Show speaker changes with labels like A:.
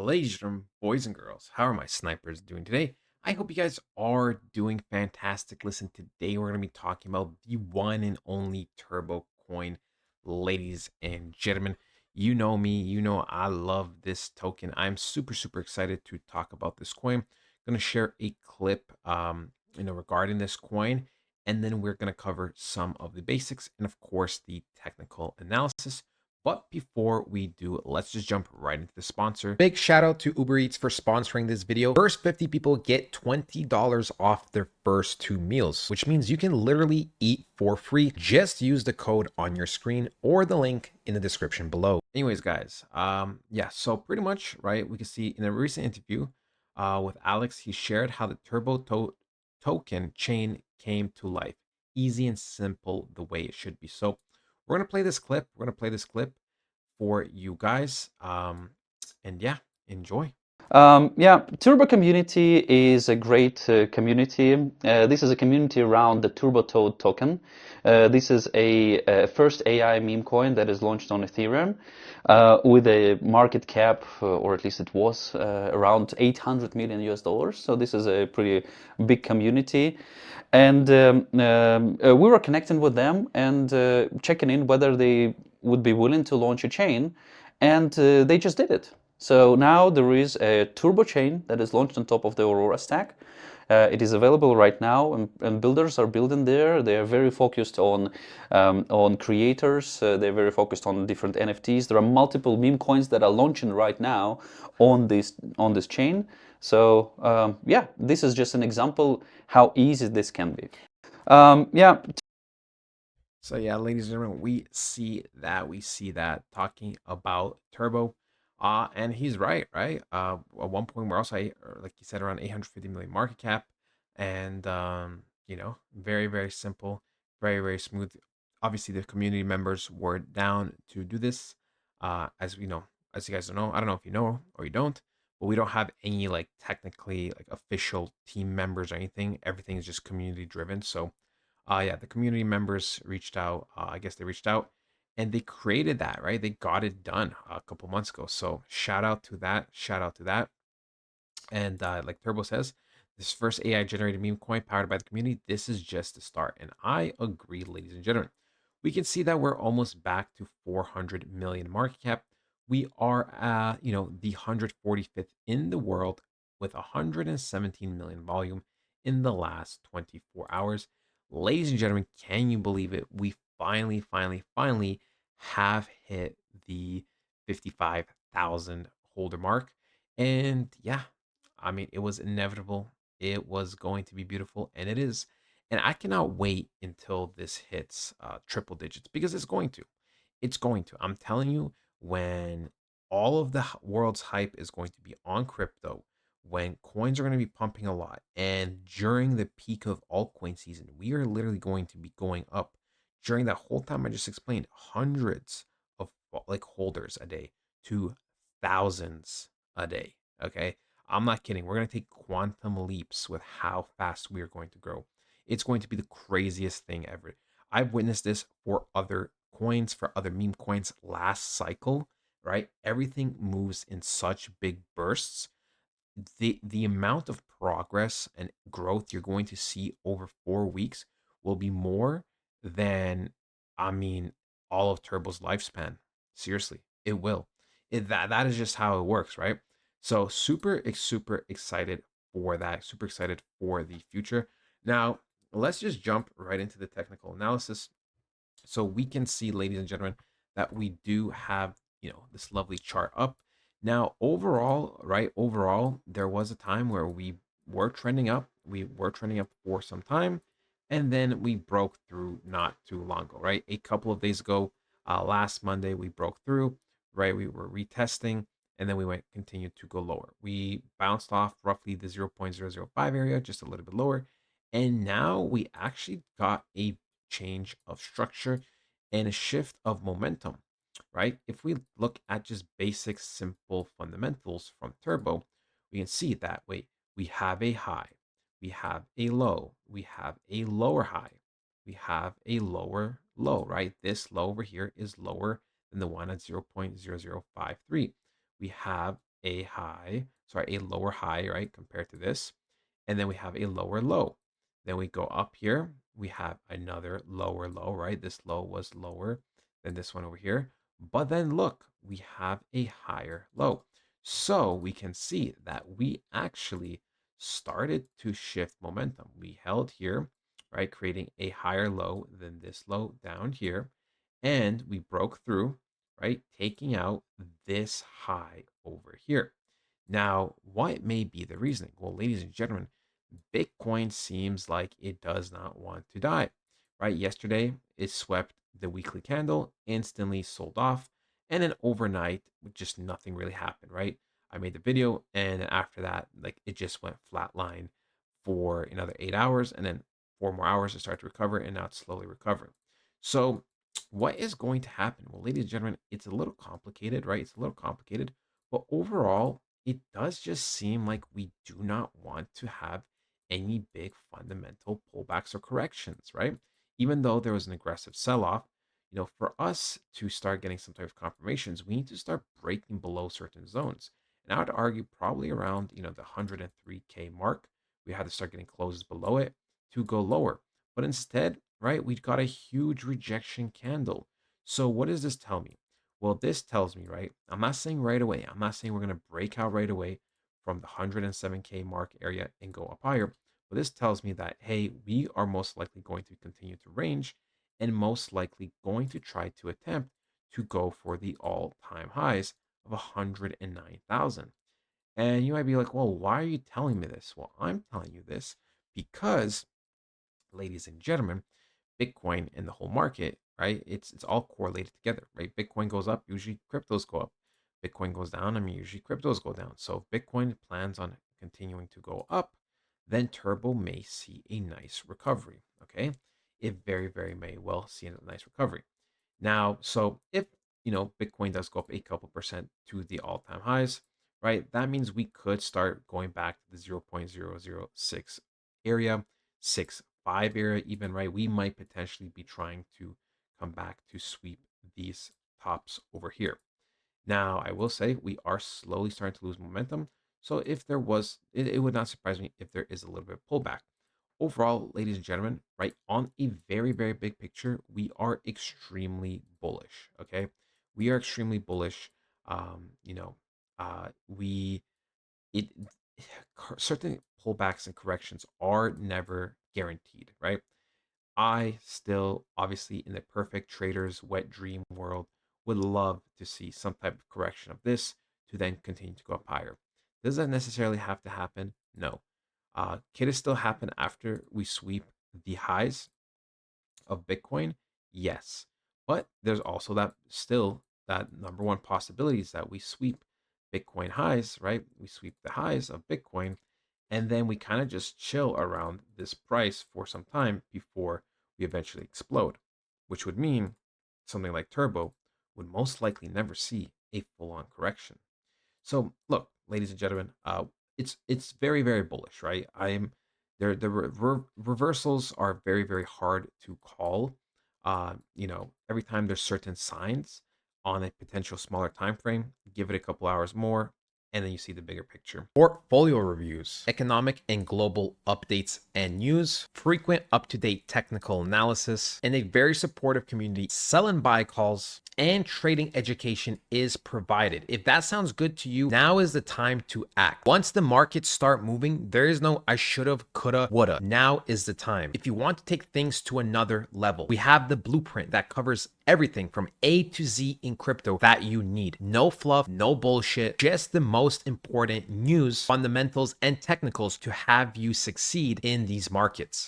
A: Ladies and gentlemen, boys and girls, how are my snipers doing today? I hope you guys are doing fantastic. Listen, today we're going to be talking about the one and only Turbo Coin. Ladies and gentlemen, you know me, you know I love this token. I'm super excited to talk about this coin. Going to share a clip regarding this coin, and then we're going to cover some of the basics and of course the technical analysis. But before we do, let's just jump right into the sponsor. Big shout out to Uber Eats for sponsoring this video. First 50 people get $20 off their first 2 meals, which means you can literally eat for free. Just use the code on your screen or the link in the description below. Anyways, guys, yeah, so pretty much, right, we can see in a recent interview with Alex, he shared how the token chain came to life. Easy and simple the way it should be. So we're gonna play this clip. We're gonna play this clip for you guys. And yeah, enjoy.
B: Yeah, Turbo community is a great community. This is a community around the Turbo Toad token. This is a first AI meme coin that is launched on Ethereum with a market cap, or at least it was, around 800 million US dollars. So this is a pretty big community. And we were connecting with them and checking in whether they would be willing to launch a chain. And they just did it. So now there is a turbo chain that is launched on top of the Aurora stack. It is available right now, and builders are building there. They are very focused on creators. They're very focused on different NFTs. There are multiple meme coins that are launching right now on this chain. So yeah, this is just an example how easy this can be. Yeah.
A: So yeah, ladies and gentlemen, we see that talking about Turbo. And he's right, right? At one point we're also like you said, around 850 million market cap. And very simple, very smooth. Obviously the community members were down to do this. As we know, as you guys don't know, I don't know if you know or you don't, but we don't have any like technically like official team members or anything. Everything is just community driven. So yeah, the community members reached out. I guess they reached out and they created that, right? They got it done a couple months ago. So shout out to that. Shout out to that. And like Turbo says, this first AI generated meme coin powered by the community, this is just the start. And I agree, ladies and gentlemen. We can see that we're almost back to 400 million market cap. We are, the 145th in the world with 117 million volume in the last 24 hours. Ladies and gentlemen, can you believe it? We finally have hit the 55,000 holder mark. And yeah, I mean, it was inevitable. It was going to be beautiful, and it is. And I cannot wait until this hits triple digits because it's going to. It's going to. I'm telling you, when all of the world's hype is going to be on crypto, when coins are going to be pumping a lot, and during the peak of altcoin season, we are literally going to be going up. During that whole time I just explained, hundreds of like holders a day to thousands a day. Okay. I'm not kidding. We're going to take quantum leaps with how fast we are going to grow. It's going to be the craziest thing ever. I've witnessed this for other coins, for other meme coins last cycle, right? Everything moves in such big bursts. The amount of progress and growth you're going to see over 4 weeks will be more than, I mean, all of Turbo's lifespan. Seriously, it will. That is just how it works, right? So super excited for that. Super excited for the future. Now, let's just jump right into the technical analysis. So we can see, ladies and gentlemen, that we do have, this lovely chart up. Now, overall, right, overall, there was a time where we were trending up. We were trending up for some time, and then we broke through not too long ago, right? A couple of days ago, last Monday, we broke through, right? We were retesting, and then we went continued to go lower. We bounced off roughly the 0.005 area, just a little bit lower, and now we actually got a change of structure and a shift of momentum, right? If we look at just basic, simple fundamentals from Turbo, we can see that way we have a high, we have a low, we have a lower high, we have a lower low, right? This low over here is lower than the one at 0.0053. We have a lower high, right, compared to this. And then we have a lower low. Then we go up here, we have another lower low, right? This low was lower than this one over here. But then look, we have a higher low. So we can see that we actually started to shift momentum. We held here, right, creating a higher low than this low down here. And we broke through, right, taking out this high over here. Now, what may be the reasoning? Well, ladies and gentlemen, Bitcoin seems like it does not want to die, right? Yesterday, it swept the weekly candle, instantly sold off, and then overnight, just nothing really happened, right? I made the video, and after that, like it just went flatline for another 8 hours, and then 4 more hours to start to recover, and now it's slowly recovering. So, what is going to happen? Well, ladies and gentlemen, it's a little complicated, right? It's a little complicated, but overall, it does just seem like we do not want to have any big fundamental pullbacks or corrections, right? Even though there was an aggressive sell off, for us to start getting some type of confirmations, we need to start breaking below certain zones. And I would argue probably around, the 103K mark, we had to start getting closes below it to go lower. But instead, right, we got a huge rejection candle. So what does this tell me? Well, this tells me, right, I'm not saying right away. I'm not saying we're going to break out right away from the 107K mark area and go up higher. But this tells me that, hey, we are most likely going to continue to range and most likely going to try to attempt to go for the all time highs of 109,000. And you might be like, well, why are you telling me this? Well, I'm telling you this because, ladies and gentlemen, Bitcoin and the whole market, right? It's all correlated together, right? Bitcoin goes up, usually cryptos go up. Bitcoin goes down, usually cryptos go down. So if Bitcoin plans on continuing to go up, then Turbo may see a nice recovery. Okay. It very, very may well see a nice recovery. Now, so if Bitcoin does go up a couple percent to the all-time highs, right? That means we could start going back to the 0.006 area, 6.5 area, even, right? We might potentially be trying to come back to sweep these tops over here. Now, I will say we are slowly starting to lose momentum. So if there was, it would not surprise me if there is a little bit of pullback. Overall, ladies and gentlemen, right, on a very, very big picture, we are extremely bullish. Okay. We are extremely bullish. We, it, certain pullbacks and corrections are never guaranteed, right? I still, obviously, in the perfect trader's wet dream world, would love to see some type of correction of this to then continue to go up higher. Does that necessarily have to happen? No. Can it still happen after we sweep the highs of Bitcoin? Yes. But there's also that number one possibility is that we sweep Bitcoin highs, right? We sweep the highs of Bitcoin, and then we kind of just chill around this price for some time before we eventually explode, which would mean something like Turbo would most likely never see a full on correction. So look, ladies and gentlemen, it's very, very bullish, right? I'm there. Reversals are very, very hard to call. Every time there's certain signs on a potential smaller time frame, give it a couple hours more, and then you see the bigger picture. Portfolio reviews, economic and global updates and news, frequent up-to-date technical analysis, and a very supportive community. Sell and buy calls and trading education is provided. If that sounds good to you, now is the time to act. Once the markets start moving, there is no I should have, coulda, woulda. Now is the time. If you want to take things to another level, we have the blueprint that covers everything from A to Z in crypto that you need. No fluff, no bullshit, just the most important news, fundamentals, and technicals to have you succeed in these markets.